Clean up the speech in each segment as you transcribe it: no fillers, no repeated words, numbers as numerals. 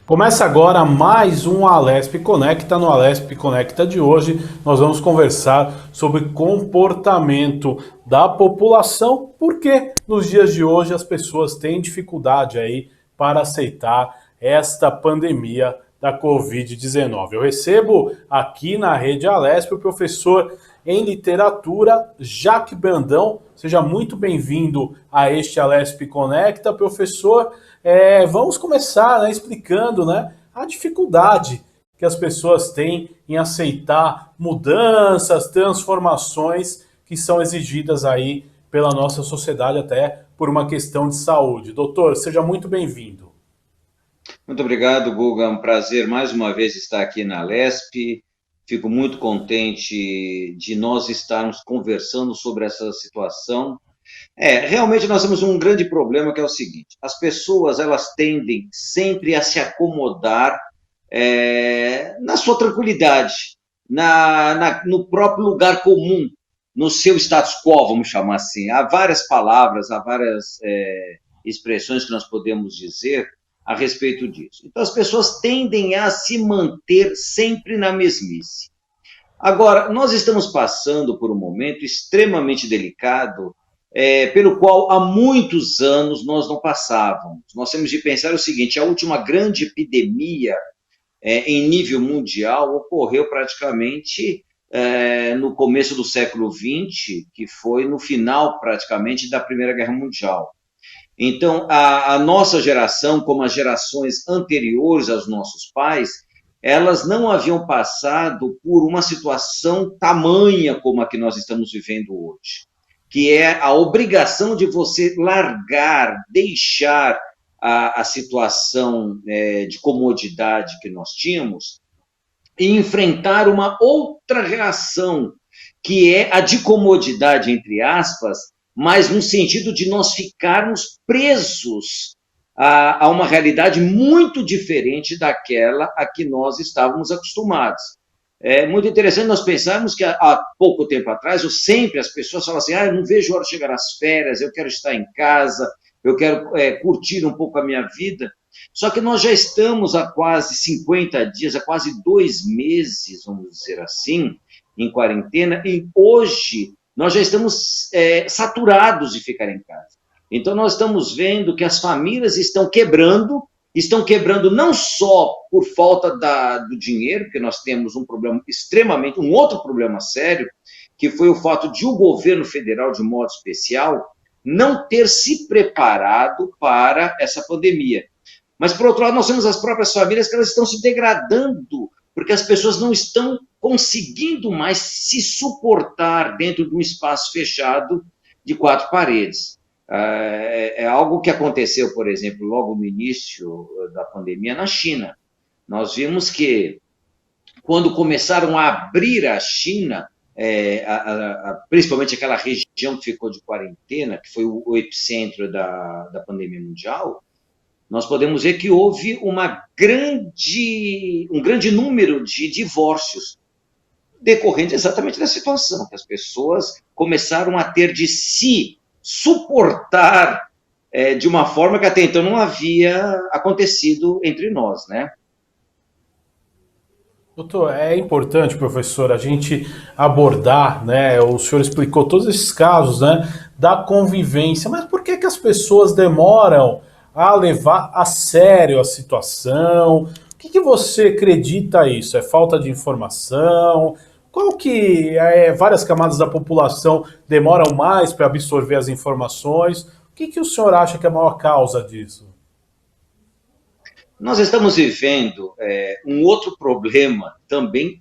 Começa agora mais um Alesp Conecta. No Alesp Conecta de hoje, nós vamos conversar sobre comportamento da população, porque nos dias de hoje as pessoas têm dificuldade aí para aceitar esta pandemia da Covid-19. Eu recebo aqui na Rede Alesp o professor em literatura, Jaque Brandão. Seja muito bem-vindo a este Alesp Conecta, professor. Vamos começar, né, explicando, né, a dificuldade que as pessoas têm em aceitar mudanças, transformações que são exigidas aí pela nossa sociedade, até por uma questão de saúde. Doutor, seja muito bem-vindo. Muito obrigado, Guga. É um prazer mais uma vez estar aqui na Lesp. Fico muito contente de nós estarmos conversando sobre essa situação. Realmente nós temos um grande problema que é o seguinte: as pessoas elas tendem sempre a se acomodar na sua tranquilidade, no próprio lugar comum, no seu status quo, vamos chamar assim. Há várias palavras, há várias expressões que nós podemos dizer a respeito disso. Então, as pessoas tendem a se manter sempre na mesmice. Agora, nós estamos passando por um momento extremamente delicado, pelo qual há muitos anos nós não passávamos. Nós temos de pensar o seguinte: a última grande epidemia em nível mundial ocorreu praticamente no começo do século XX, que foi no final praticamente da Primeira Guerra Mundial. Então, a nossa geração, como as gerações anteriores aos nossos pais, elas não haviam passado por uma situação tamanha como a que nós estamos vivendo hoje, que é a obrigação de você largar, deixar a situação de comodidade que nós tínhamos e enfrentar uma outra reação, que é a de comodidade, entre aspas, mas no sentido de nós ficarmos presos a uma realidade muito diferente daquela a que nós estávamos acostumados. É muito interessante nós pensarmos que há pouco tempo atrás, as pessoas falavam assim: eu não vejo a hora de chegar às férias, eu quero estar em casa, eu quero curtir um pouco a minha vida. Só que nós já estamos há quase 50 dias, há quase 2 meses, vamos dizer assim, em quarentena, e hoje nós já estamos saturados de ficar em casa. Então, nós estamos vendo que as famílias estão quebrando não só por falta do dinheiro, porque nós temos um outro problema sério, que foi o fato de o governo federal, de modo especial, não ter se preparado para essa pandemia. Mas, por outro lado, nós temos as próprias famílias que elas estão se degradando, porque as pessoas não estão conseguindo mais se suportar dentro de um espaço fechado de 4 paredes. É algo que aconteceu, por exemplo, logo no início da pandemia na China. Nós vimos que, quando começaram a abrir a China, principalmente aquela região que ficou de quarentena, que foi o epicentro da pandemia mundial, nós podemos ver que houve um grande número de divórcios, decorrente exatamente da situação, que as pessoas começaram a ter de se suportar de uma forma que até então não havia acontecido entre nós, né? Doutor, é importante, professor, a gente abordar, né? O senhor explicou todos esses casos, né, da convivência, mas por que as pessoas demoram a levar a sério a situação? O que você acredita isso? É falta de informação? Qual que várias camadas da população demoram mais para absorver as informações? O que o senhor acha que é a maior causa disso? Nós estamos vivendo um outro problema também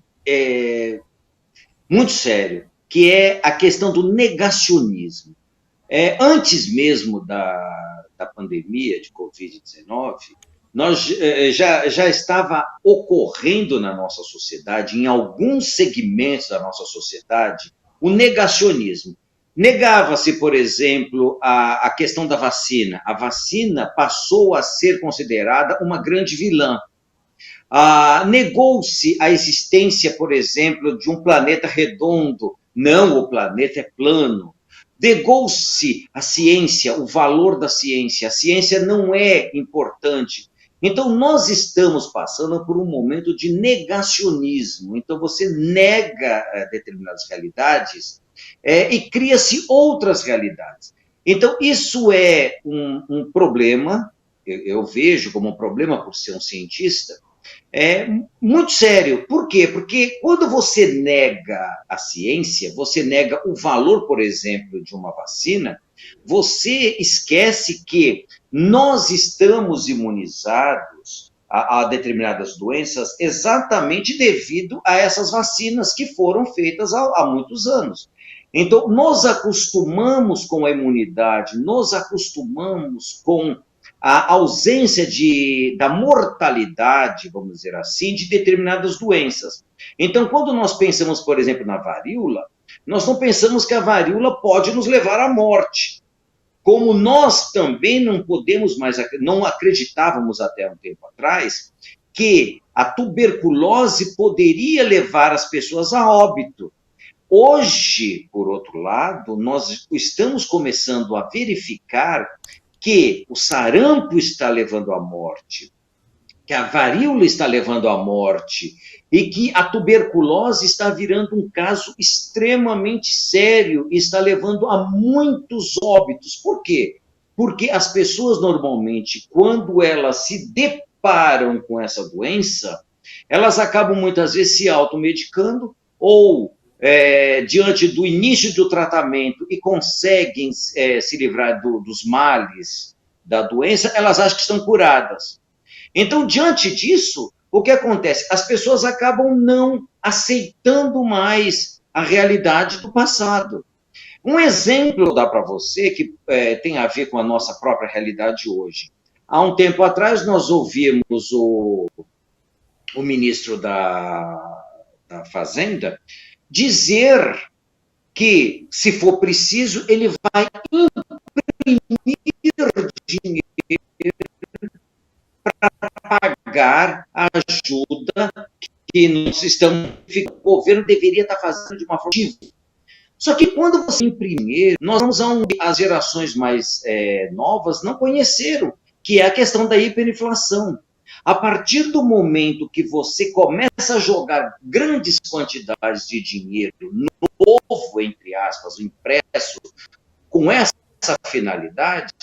muito sério, que é a questão do negacionismo. Antes mesmo da pandemia de Covid-19, já estava ocorrendo na nossa sociedade, em alguns segmentos da nossa sociedade, o negacionismo. Negava-se, por exemplo, a questão da vacina. A vacina passou a ser considerada uma grande vilã. Negou-se a existência, por exemplo, de um planeta redondo. Não, o planeta é plano. Negou-se a ciência, o valor da ciência. A ciência não é importante. Então, nós estamos passando por um momento de negacionismo. Então, você nega determinadas realidades e cria-se outras realidades. Então, isso é um problema, eu vejo como um problema por ser um cientista, muito sério. Por quê? Porque quando você nega a ciência, você nega o valor, por exemplo, de uma vacina, você esquece que nós estamos imunizados a determinadas doenças exatamente devido a essas vacinas que foram feitas há muitos anos. Então, nos acostumamos com a imunidade, nos acostumamos com a ausência da mortalidade, vamos dizer assim, de determinadas doenças. Então, quando nós pensamos, por exemplo, na varíola, nós não pensamos que a varíola pode nos levar à morte. Como nós também não podemos mais, não acreditávamos até um tempo atrás, que a tuberculose poderia levar as pessoas a óbito. Hoje, por outro lado, nós estamos começando a verificar que o sarampo está levando à morte, que a varíola está levando à morte e que a tuberculose está virando um caso extremamente sério e está levando a muitos óbitos. Por quê? Porque as pessoas normalmente, quando elas se deparam com essa doença, elas acabam muitas vezes se automedicando ou diante do início do tratamento e conseguem se livrar dos males da doença, elas acham que estão curadas. Então, diante disso, o que acontece? As pessoas acabam não aceitando mais a realidade do passado. Um exemplo dá para você que tem a ver com a nossa própria realidade hoje. Há um tempo atrás, nós ouvimos o ministro da Fazenda dizer que, se for preciso, ele vai imprimir dinheiro para pagar a ajuda que nós estamos. O governo deveria estar fazendo de uma forma ativa. Só que quando você imprimir, nós vamos as gerações mais novas não conheceram, que é a questão da hiperinflação. A partir do momento que você começa a jogar grandes quantidades de dinheiro novo, entre aspas, impresso, com essa finalidade,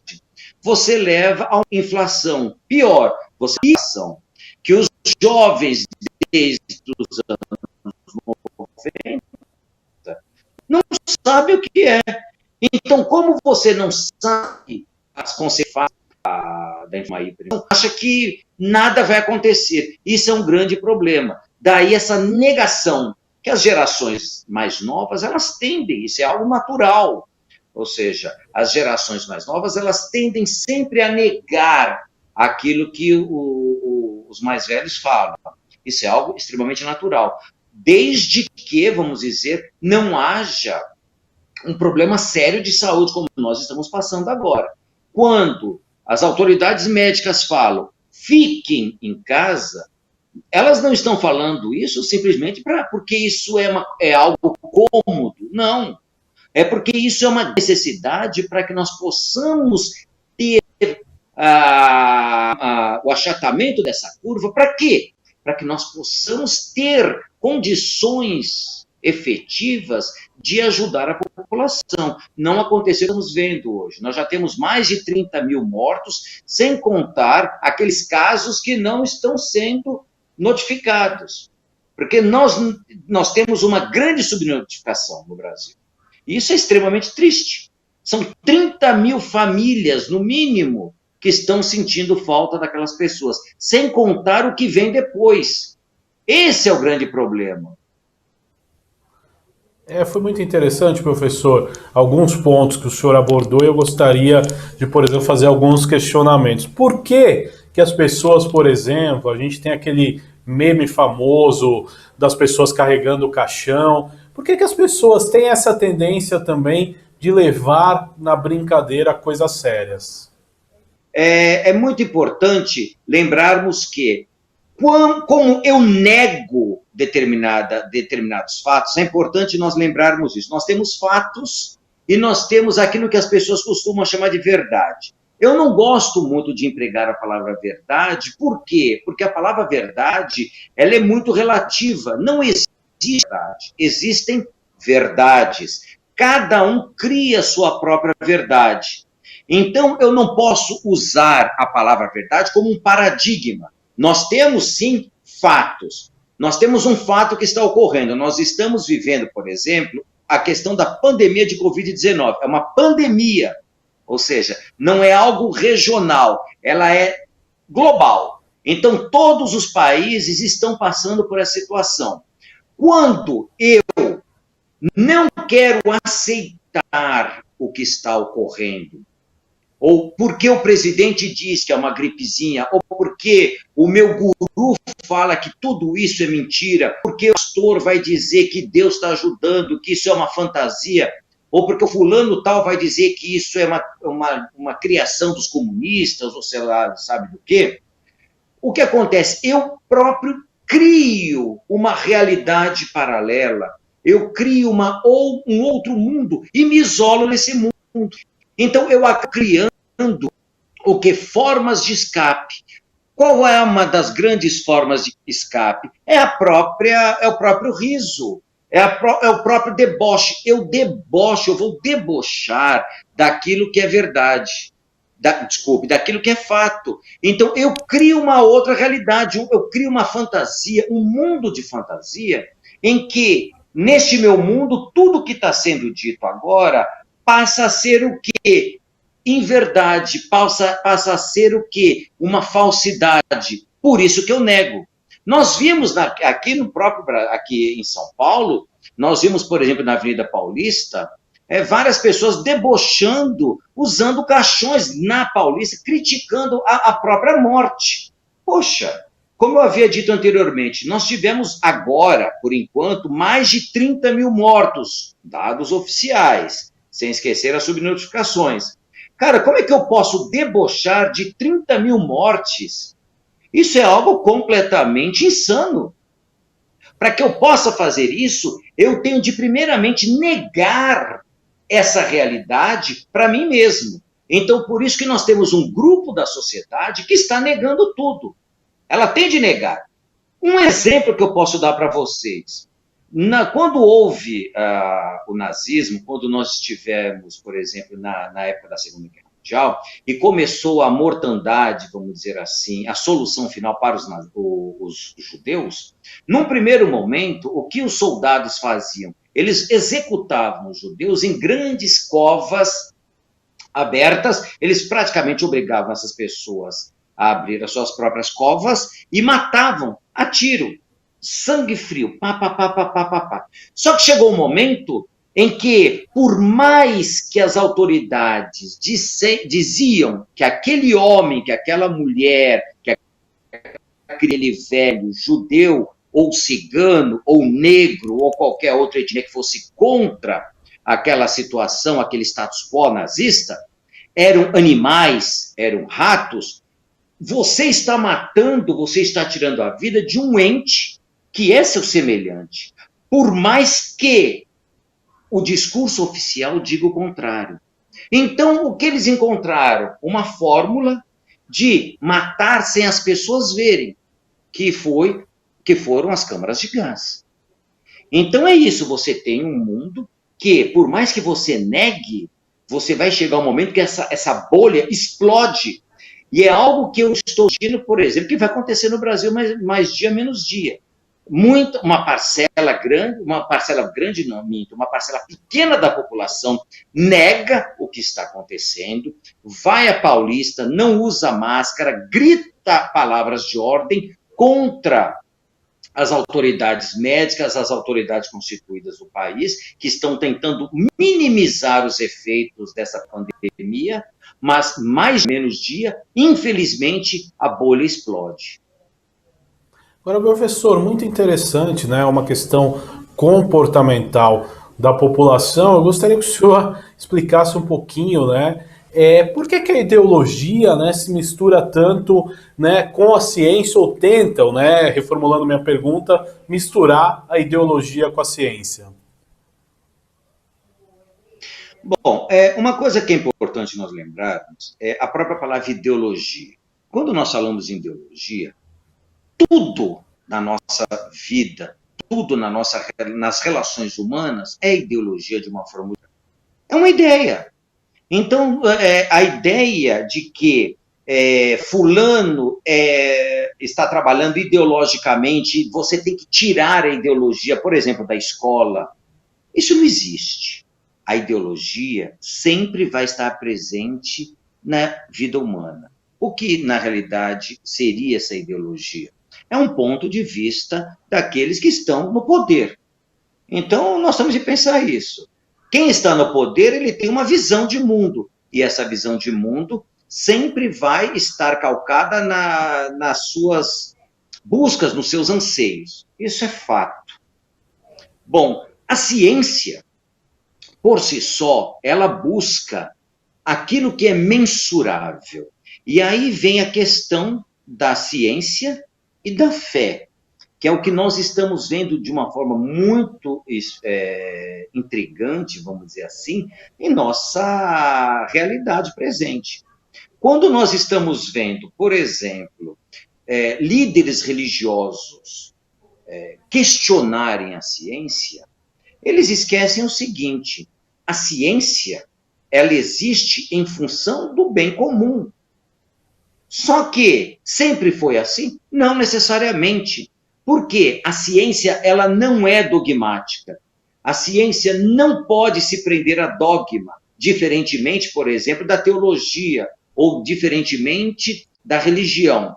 você leva a uma inflação. Pior, você tem que os jovens desde os anos 90 não sabem o que é. Então, como você não sabe as consequências da hiperinflação, acha que nada vai acontecer. Isso é um grande problema. Daí essa negação que as gerações mais novas, elas tendem, isso é algo natural. Ou seja, as gerações mais novas, elas tendem sempre a negar aquilo que os mais velhos falam. Isso é algo extremamente natural. Desde que, vamos dizer, não haja um problema sério de saúde como nós estamos passando agora. Quando as autoridades médicas falam, fiquem em casa, elas não estão falando isso simplesmente porque isso é algo cômodo. Não. É porque isso é uma necessidade para que nós possamos ter o achatamento dessa curva. Para quê? Para que nós possamos ter condições efetivas de ajudar a população. Não aconteceu, estamos vendo hoje. Nós já temos mais de 30 mil mortos, sem contar aqueles casos que não estão sendo notificados. Porque nós temos uma grande subnotificação no Brasil. E isso é extremamente triste. São 30 mil famílias, no mínimo, que estão sentindo falta daquelas pessoas, sem contar o que vem depois. Esse é o grande problema. Foi muito interessante, professor, alguns pontos que o senhor abordou e eu gostaria de, por exemplo, fazer alguns questionamentos. Por que as pessoas, por exemplo, a gente tem aquele meme famoso das pessoas carregando o caixão, por que as pessoas têm essa tendência também de levar na brincadeira coisas sérias? É muito importante lembrarmos que, como eu nego determinados fatos, é importante nós lembrarmos isso. Nós temos fatos e nós temos aquilo que as pessoas costumam chamar de verdade. Eu não gosto muito de empregar a palavra verdade, por quê? Porque a palavra verdade, ela é muito relativa, não existe verdade, existem verdades. Cada um cria sua própria verdade. Então, eu não posso usar a palavra verdade como um paradigma. Nós temos, sim, fatos. Nós temos um fato que está ocorrendo. Nós estamos vivendo, por exemplo, a questão da pandemia de Covid-19. É uma pandemia, ou seja, não é algo regional, ela é global. Então, todos os países estão passando por essa situação. Quando eu não quero aceitar o que está ocorrendo, ou porque o presidente diz que é uma gripezinha, ou porque o meu guru fala que tudo isso é mentira, porque o pastor vai dizer que Deus está ajudando, que isso é uma fantasia, ou porque o fulano tal vai dizer que isso é uma criação dos comunistas, ou sei lá, sabe do quê? O que acontece? Eu próprio crio uma realidade paralela, eu crio um outro mundo e me isolo nesse mundo. Então, eu acabo criando o que? Formas de escape. Qual é uma das grandes formas de escape? É o próprio riso, é o próprio deboche. Eu vou debochar daquilo que é verdade. Daquilo que é fato. Então, eu crio uma outra realidade, eu crio uma fantasia, um mundo de fantasia, em que, neste meu mundo, tudo que está sendo dito agora passa a ser o quê? Inverdade, passa a ser o quê? Uma falsidade. Por isso que eu nego. Nós vimos aqui no próprio, aqui em São Paulo, nós vimos, por exemplo, na Avenida Paulista, várias pessoas debochando, usando caixões na Paulista, criticando a própria morte. Poxa, como eu havia dito anteriormente, nós tivemos agora, por enquanto, mais de 30 mil mortos, dados oficiais, sem esquecer as subnotificações. Cara, como é que eu posso debochar de 30 mil mortes? Isso é algo completamente insano. Para que eu possa fazer isso, eu tenho de primeiramente negar essa realidade para mim mesmo. Então, por isso que nós temos um grupo da sociedade que está negando tudo. Ela tem de negar. Um exemplo que eu posso dar para vocês. Quando houve o nazismo, quando nós estivemos, por exemplo, na época da Segunda Guerra Mundial, e começou a mortandade, vamos dizer assim, a solução final para os judeus, num primeiro momento, o que os soldados faziam? Eles executavam os judeus em grandes covas abertas, eles praticamente obrigavam essas pessoas a abrir as suas próprias covas e matavam a tiro. Sangue frio, pá, pá, pá, pá, pá, pá, pá. Só que chegou um momento em que, por mais que as autoridades diziam que aquele homem, que aquela mulher, que aquele velho judeu, ou cigano, ou negro, ou qualquer outra etnia que fosse contra aquela situação, aquele status quo nazista, eram animais, eram ratos, você está matando, você está tirando a vida de um ente que é seu semelhante, por mais que o discurso oficial diga o contrário. Então, o que eles encontraram? Uma fórmula de matar sem as pessoas verem, que foram as câmaras de gás. Então é isso, você tem um mundo que, por mais que você negue, você vai chegar um momento que essa bolha explode. E é algo que eu estou dizendo, por exemplo, que vai acontecer no Brasil mais dia menos dia. Uma parcela grande, não minto, uma parcela pequena da população nega o que está acontecendo, vai à Paulista, não usa máscara, grita palavras de ordem contra as autoridades médicas, as autoridades constituídas do país, que estão tentando minimizar os efeitos dessa pandemia, mas mais ou menos dia, infelizmente, a bolha explode. Agora, professor, muito interessante, né? Uma questão comportamental da população. Eu gostaria que o senhor explicasse um pouquinho, né? Por que a ideologia, né, se mistura tanto, né, com a ciência, ou tentam, né, reformulando minha pergunta, misturar a ideologia com a ciência? Bom, uma coisa que é importante nós lembrarmos é a própria palavra ideologia. Quando nós falamos em ideologia, tudo na nossa vida, tudo nas relações humanas é ideologia de uma forma. É uma ideia. Então, a ideia de que fulano está trabalhando ideologicamente, você tem que tirar a ideologia, por exemplo, da escola, isso não existe. A ideologia sempre vai estar presente na vida humana. O que, na realidade, seria essa ideologia? É um ponto de vista daqueles que estão no poder. Então, nós temos de pensar isso. Quem está no poder, ele tem uma visão de mundo. E essa visão de mundo sempre vai estar calcada nas suas buscas, nos seus anseios. Isso é fato. Bom, a ciência, por si só, ela busca aquilo que é mensurável. E aí vem a questão da ciência e da fé, que é o que nós estamos vendo de uma forma muito intrigante, vamos dizer assim, em nossa realidade presente. Quando nós estamos vendo, por exemplo, líderes religiosos questionarem a ciência, eles esquecem o seguinte: a ciência, ela existe em função do bem comum. Só que sempre foi assim? Não necessariamente. Porque a ciência, ela não é dogmática. A ciência não pode se prender a dogma, diferentemente, por exemplo, da teologia ou diferentemente da religião.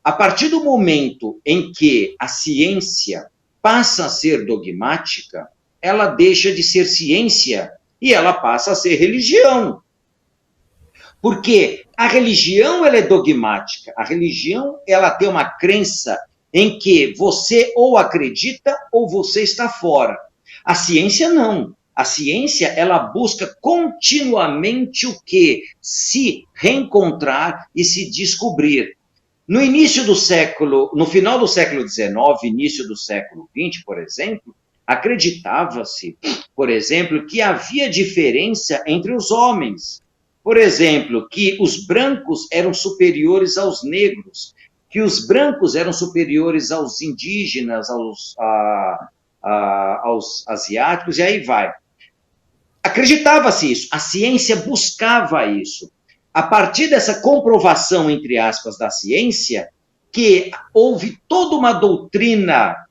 A partir do momento em que a ciência passa a ser dogmática, ela deixa de ser ciência e ela passa a ser religião. Porque a religião, ela é dogmática. A religião, ela tem uma crença em que você ou acredita ou você está fora. A ciência não. A ciência, ela busca continuamente o quê? Se reencontrar e se descobrir. No final do século XIX, início do século XX, por exemplo, acreditava-se, por exemplo, que havia diferença entre os homens. Por exemplo, que os brancos eram superiores aos negros, que os brancos eram superiores aos indígenas, aos asiáticos, e aí vai. Acreditava-se isso, a ciência buscava isso. A partir dessa comprovação, entre aspas, da ciência, que houve toda uma doutrina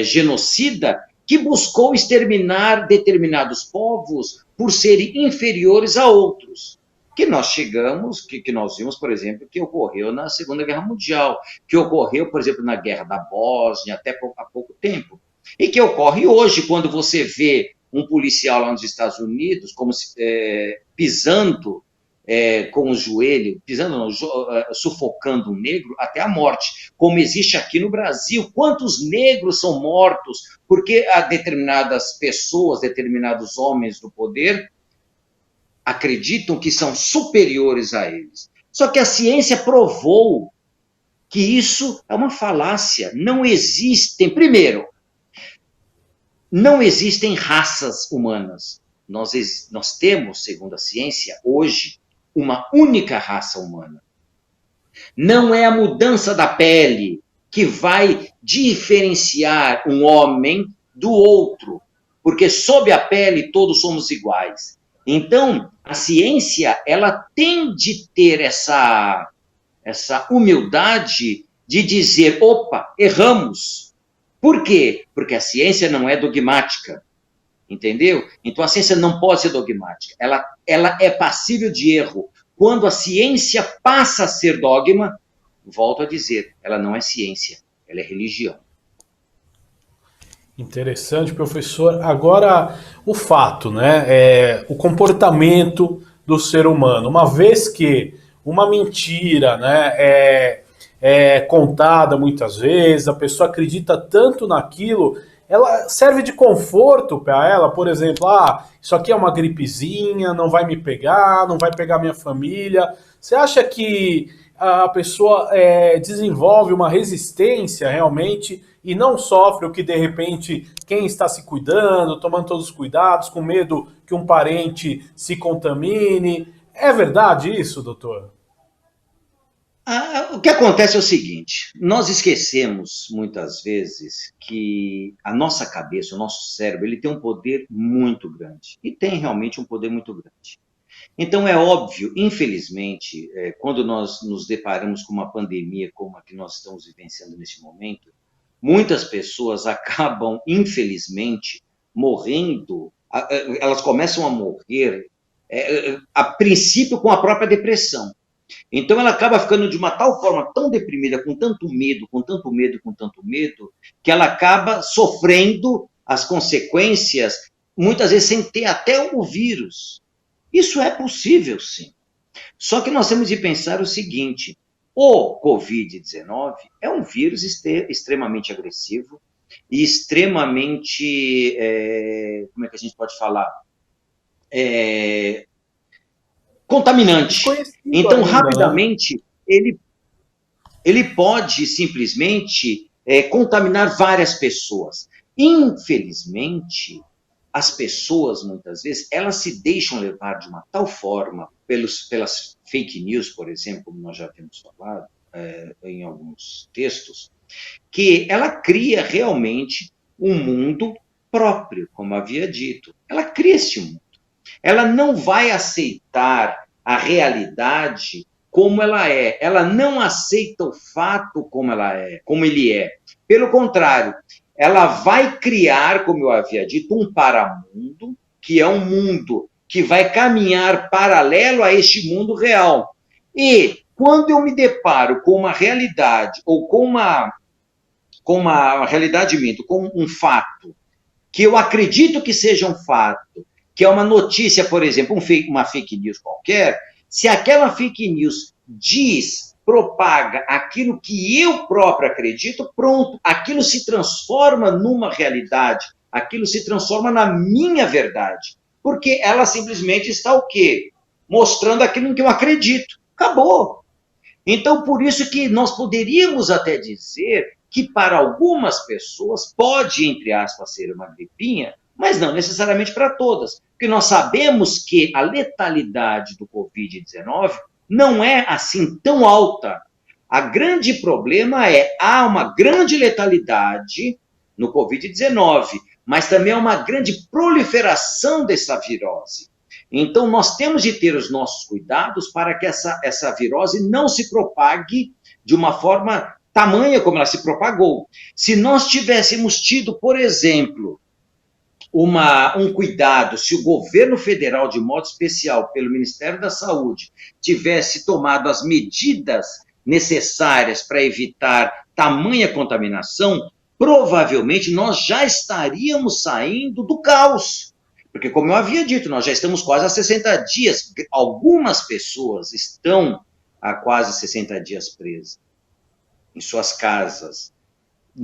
genocida que buscou exterminar determinados povos por serem inferiores a outros. Que nós chegamos, que nós vimos, por exemplo, que ocorreu na Segunda Guerra Mundial, que ocorreu, por exemplo, na Guerra da Bósnia, até há pouco tempo, e que ocorre hoje, quando você vê um policial lá nos Estados Unidos como pisando com o joelho, pisando não, sufocando um negro até a morte, como existe aqui no Brasil. Quantos negros são mortos porque há determinadas pessoas, determinados homens do poder acreditam que são superiores a eles. Só que a ciência provou que isso é uma falácia. Não existem, primeiro, não existem raças humanas. Nós temos, segundo a ciência, hoje, uma única raça humana. Não é a mudança da pele que vai diferenciar um homem do outro, porque sob a pele todos somos iguais. Então, a ciência, ela tem de ter essa humildade de dizer, opa, erramos. Por quê? Porque a ciência não é dogmática, entendeu? Então, a ciência não pode ser dogmática. Ela é passível de erro. Quando a ciência passa a ser dogma, volto a dizer, ela não é ciência, ela é religião. Interessante, professor. Agora, o fato, né? O comportamento do ser humano. Uma vez que uma mentira, né, é contada muitas vezes, a pessoa acredita tanto naquilo, ela serve de conforto para ela. Por exemplo, isso aqui é uma gripezinha, não vai me pegar, não vai pegar minha família. Você acha que a pessoa desenvolve uma resistência realmente e não sofre o que de repente quem está se cuidando, tomando todos os cuidados, com medo que um parente se contamine. É verdade isso, doutor? O que acontece é o seguinte: nós esquecemos muitas vezes que a nossa cabeça, o nosso cérebro, ele tem um poder muito grande. E tem realmente um poder muito grande. Então é óbvio, infelizmente, quando nós nos deparamos com uma pandemia como a que nós estamos vivenciando neste momento, muitas pessoas acabam, infelizmente, morrendo, elas começam a morrer, a princípio com a própria depressão. Então ela acaba ficando de uma tal forma tão deprimida, com tanto medo, com tanto medo, com tanto medo, que ela acaba sofrendo as consequências, muitas vezes sem ter até o vírus. Isso é possível, sim. Só que nós temos de pensar o seguinte: o Covid-19 é um vírus extremamente agressivo e extremamente, como é que a gente pode falar? Contaminante. Então, Ainda, né? rapidamente, ele pode simplesmente contaminar várias pessoas. Infelizmente, as pessoas, muitas vezes, elas se deixam levar de uma tal forma pelas fake news, por exemplo, como nós já temos falado em alguns textos, que ela cria realmente um mundo próprio, como havia dito. Ela cria esse mundo. Ela não vai aceitar a realidade como ela é. Ela não aceita o fato como ele é. Pelo contrário, ela vai criar, como eu havia dito, um paramundo, que é um mundo que vai caminhar paralelo a este mundo real. E quando eu me deparo com uma realidade, ou com uma realidade minto, com um fato, que eu acredito que seja um fato, que é uma notícia, por exemplo, uma fake news qualquer, se aquela fake news propaga aquilo que eu próprio acredito, pronto, aquilo se transforma numa realidade, aquilo se transforma na minha verdade, porque ela simplesmente está o quê? Mostrando aquilo em que eu acredito. Acabou. Então, por isso que nós poderíamos até dizer que para algumas pessoas pode, entre aspas, ser uma gripinha, mas não necessariamente para todas, porque nós sabemos que a letalidade do Covid-19 não é assim tão alta. A grande problema há uma grande letalidade no Covid-19, mas também há uma grande proliferação dessa virose. Então, nós temos de ter os nossos cuidados para que essa virose não se propague de uma forma tamanha como ela se propagou. Se nós tivéssemos tido, por exemplo, um cuidado, se o governo federal, de modo especial pelo Ministério da Saúde, tivesse tomado as medidas necessárias para evitar tamanha contaminação, provavelmente nós já estaríamos saindo do caos. Porque, como eu havia dito, nós já estamos quase há 60 dias. Algumas pessoas estão há quase 60 dias presas em suas casas,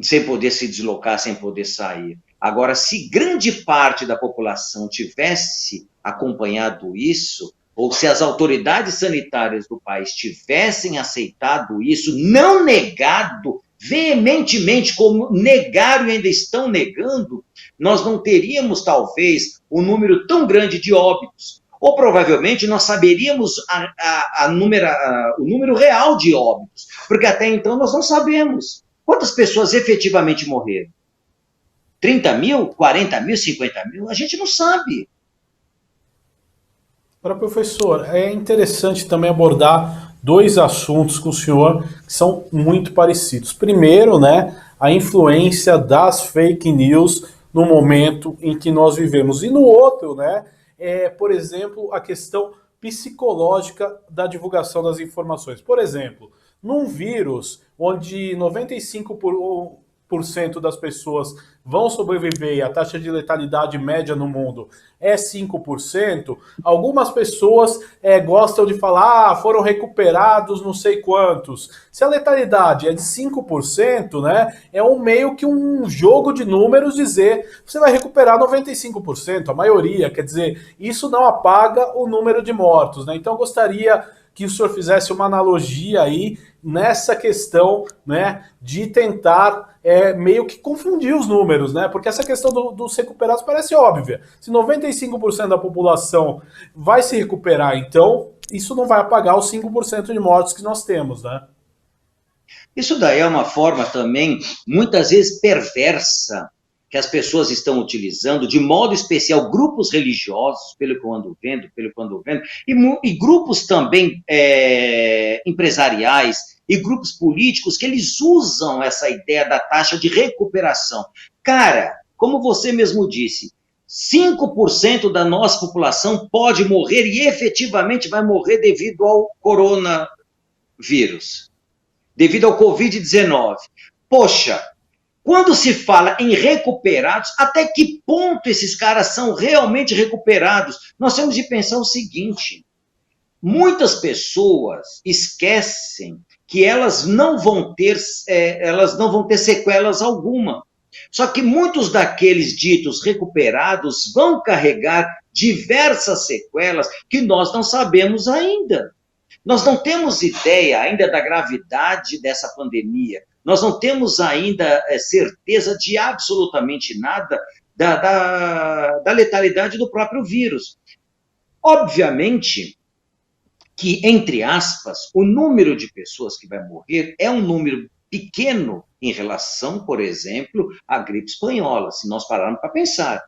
sem poder se deslocar, sem poder sair. Agora, se grande parte da população tivesse acompanhado isso, ou se as autoridades sanitárias do país tivessem aceitado isso, não negado veementemente, como negaram e ainda estão negando, nós não teríamos, talvez, um número tão grande de óbitos. Ou provavelmente nós saberíamos o número real de óbitos, porque até então nós não sabemos quantas pessoas efetivamente morreram. 30 mil, 40 mil, 50 mil, a gente não sabe. Para professor, é interessante também abordar dois assuntos com o senhor que são muito parecidos. Primeiro, né, a influência das fake news no momento em que nós vivemos. E no outro, né, por exemplo, a questão psicológica da divulgação das informações. Por exemplo, num vírus onde 95% das pessoas vão sobreviver e a taxa de letalidade média no mundo é 5%, algumas pessoas gostam de falar, foram recuperados não sei quantos. Se a letalidade é de 5%, né, é meio que um jogo de números dizer você vai recuperar 95%, a maioria, quer dizer, isso não apaga o número de mortos, né? Então eu gostaria que o senhor fizesse uma analogia aí nessa questão, né, de tentar meio que confundir os números, né? Porque essa questão dos recuperados parece óbvia. Se 95% da população vai se recuperar, então isso não vai apagar os 5% de mortes que nós temos, né? Isso daí é uma forma também, muitas vezes perversa, que as pessoas estão utilizando, de modo especial, grupos religiosos, pelo que eu ando vendo, e grupos também empresariais, e grupos políticos, que eles usam essa ideia da taxa de recuperação. Cara, como você mesmo disse, 5% da nossa população pode morrer e efetivamente vai morrer devido ao coronavírus, devido ao Covid-19. Poxa, quando se fala em recuperados, até que ponto esses caras são realmente recuperados? Nós temos de pensar o seguinte: muitas pessoas esquecem que elas não vão ter sequelas alguma. Só que muitos daqueles ditos recuperados vão carregar diversas sequelas que nós não sabemos ainda. Nós não temos ideia ainda da gravidade dessa pandemia. Nós não temos ainda certeza de absolutamente nada da letalidade do próprio vírus. Obviamente que, entre aspas, o número de pessoas que vai morrer é um número pequeno em relação, por exemplo, à gripe espanhola, se nós pararmos para pensar.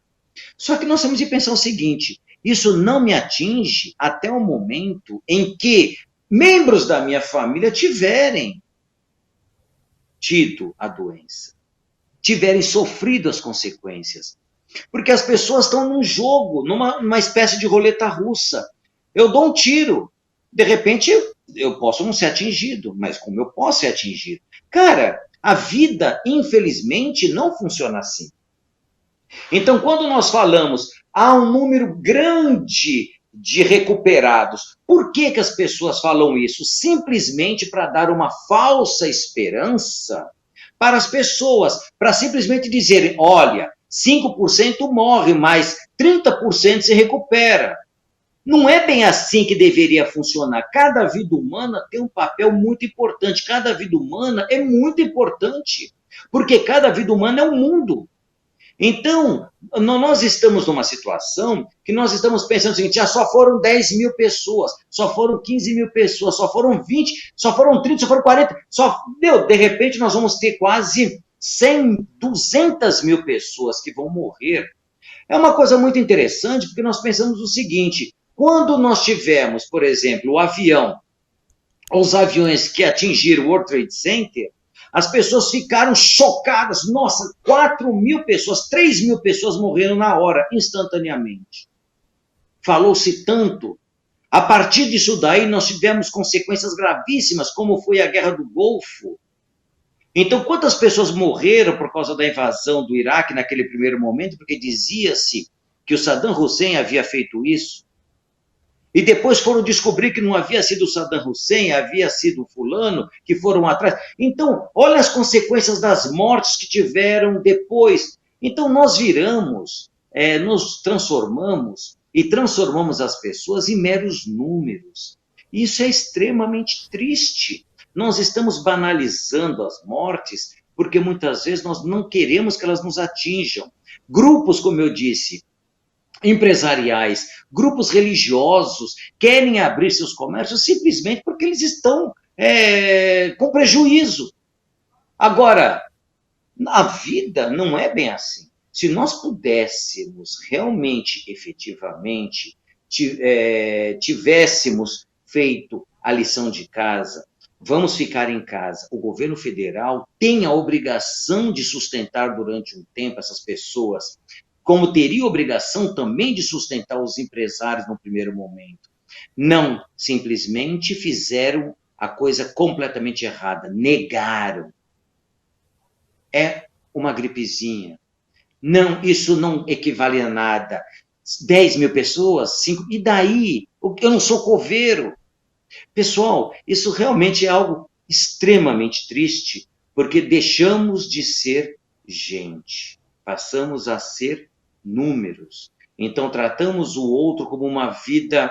Só que nós temos de pensar o seguinte: isso não me atinge até o momento em que membros da minha família tiverem tido a doença, tiverem sofrido as consequências. Porque as pessoas estão num jogo, numa espécie de roleta russa. Eu dou um tiro, de repente eu posso não ser atingido, mas como eu posso ser atingido? Cara, a vida, infelizmente, não funciona assim. Então, quando nós falamos, há um número grande de recuperados, por que as pessoas falam isso? Simplesmente para dar uma falsa esperança para as pessoas, para simplesmente dizerem: olha, 5% morre, mas 30% se recupera. Não é bem assim que deveria funcionar. Cada vida humana tem um papel muito importante. Cada vida humana é muito importante, porque cada vida humana é um mundo. Então, nós estamos numa situação que nós estamos pensando o seguinte: já só foram 10 mil pessoas, só foram 15 mil pessoas, só foram 20, só foram 30, só foram 40, de repente nós vamos ter quase 100, 200 mil pessoas que vão morrer. É uma coisa muito interessante, porque nós pensamos o seguinte: quando nós tivemos, por exemplo, os aviões que atingiram o World Trade Center, as pessoas ficaram chocadas. Nossa, 4 mil pessoas, 3 mil pessoas morreram na hora, instantaneamente. Falou-se tanto. A partir disso daí, nós tivemos consequências gravíssimas, como foi a Guerra do Golfo. Então, quantas pessoas morreram por causa da invasão do Iraque naquele primeiro momento? Porque dizia-se que o Saddam Hussein havia feito isso. E depois foram descobrir que não havia sido Saddam Hussein, havia sido fulano, que foram atrás. Então, olha as consequências das mortes que tiveram depois. Então, nós viramos, nos transformamos e transformamos as pessoas em meros números. Isso é extremamente triste. Nós estamos banalizando as mortes porque muitas vezes nós não queremos que elas nos atinjam. Grupos, como eu disse, empresariais, grupos religiosos querem abrir seus comércios simplesmente porque eles estão com prejuízo. Agora, a vida não é bem assim. Se nós pudéssemos realmente, efetivamente, tivéssemos feito a lição de casa, vamos ficar em casa. O governo federal tem a obrigação de sustentar durante um tempo essas pessoas, como teria obrigação também de sustentar os empresários no primeiro momento. Não, simplesmente fizeram a coisa completamente errada, negaram. É uma gripezinha. Não, isso não equivale a nada. 10 mil pessoas, 5, e daí? Eu não sou coveiro. Pessoal, isso realmente é algo extremamente triste, porque deixamos de ser gente, passamos a ser números. Então, tratamos o outro como uma vida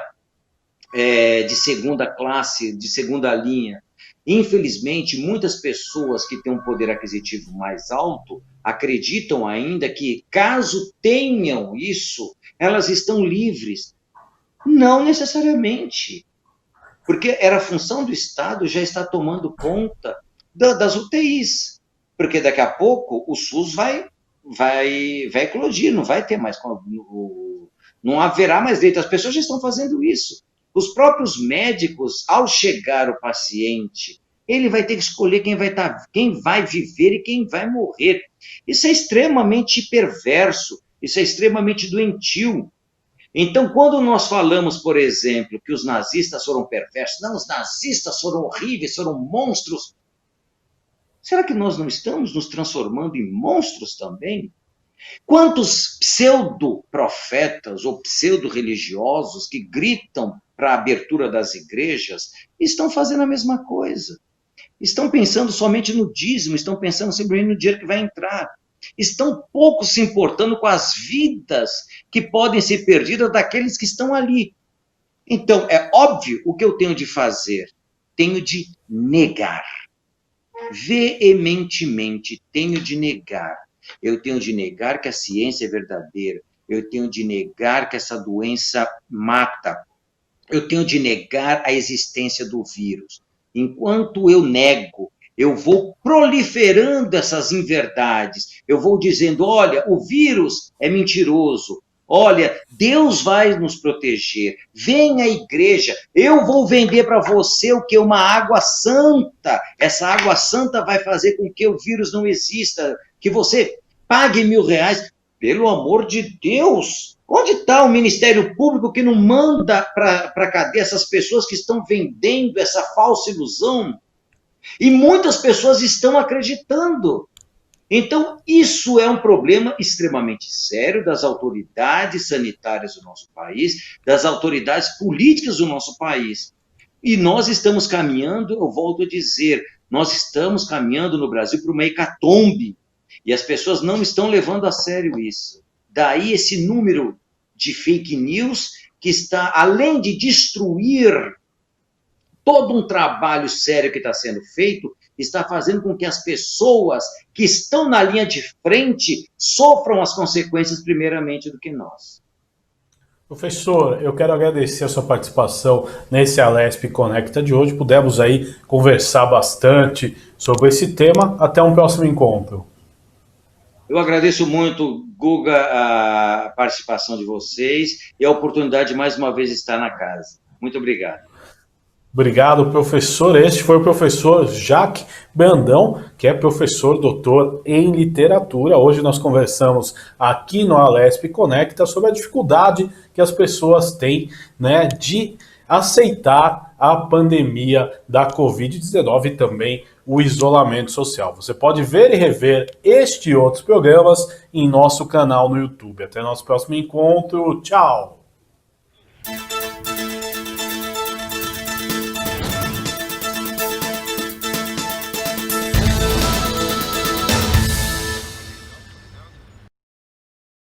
de segunda classe, de segunda linha. Infelizmente, muitas pessoas que têm um poder aquisitivo mais alto acreditam ainda que, caso tenham isso, elas estão livres. Não necessariamente, porque era a função do Estado já estar tomando conta das UTIs, porque daqui a pouco o SUS vai eclodir, não vai ter mais, não haverá mais leito. As pessoas já estão fazendo isso. Os próprios médicos, ao chegar o paciente, ele vai ter que escolher quem vai viver e quem vai morrer. Isso é extremamente perverso, isso é extremamente doentio. Então, quando nós falamos, por exemplo, que os nazistas foram perversos, não, os nazistas foram horríveis, foram monstros, será que nós não estamos nos transformando em monstros também? Quantos pseudo-profetas ou pseudo-religiosos que gritam para a abertura das igrejas estão fazendo a mesma coisa? Estão pensando somente no dízimo, estão pensando simplesmente no dinheiro que vai entrar. Estão pouco se importando com as vidas que podem ser perdidas daqueles que estão ali. Então, é óbvio o que eu tenho de fazer. Tenho de negar. Veementemente, tenho de negar. Eu tenho de negar que a ciência é verdadeira. Eu tenho de negar que essa doença mata. Eu tenho de negar a existência do vírus. Enquanto eu nego, eu vou proliferando essas inverdades. Eu vou dizendo, olha, o vírus é mentiroso. Olha, Deus vai nos proteger. Vem à igreja. Eu vou vender para você o que? Uma água santa. Essa água santa vai fazer com que o vírus não exista. Que você pague R$1.000. Pelo amor de Deus! Onde está o Ministério Público que não manda para a cadeia essas pessoas que estão vendendo essa falsa ilusão? E muitas pessoas estão acreditando. Então, isso é um problema extremamente sério das autoridades sanitárias do nosso país, das autoridades políticas do nosso país. E nós estamos caminhando, eu volto a dizer, nós estamos caminhando no Brasil para uma hecatombe. E as pessoas não estão levando a sério isso. Daí esse número de fake news que está, além de destruir todo um trabalho sério que está sendo feito, está fazendo com que as pessoas que estão na linha de frente sofram as consequências primeiramente do que nós. Professor, eu quero agradecer a sua participação nesse Alesp Conecta de hoje. Pudemos aí conversar bastante sobre esse tema. Até um próximo encontro. Eu agradeço muito, Guga, a participação de vocês e a oportunidade de mais uma vez estar na casa. Muito obrigado. Obrigado, professor. Este foi o professor Jacques Brandão, que é professor doutor em literatura. Hoje nós conversamos aqui no Alesp Conecta sobre a dificuldade que as pessoas têm, né, de aceitar a pandemia da Covid-19 e também o isolamento social. Você pode ver e rever este e outros programas em nosso canal no YouTube. Até nosso próximo encontro. Tchau!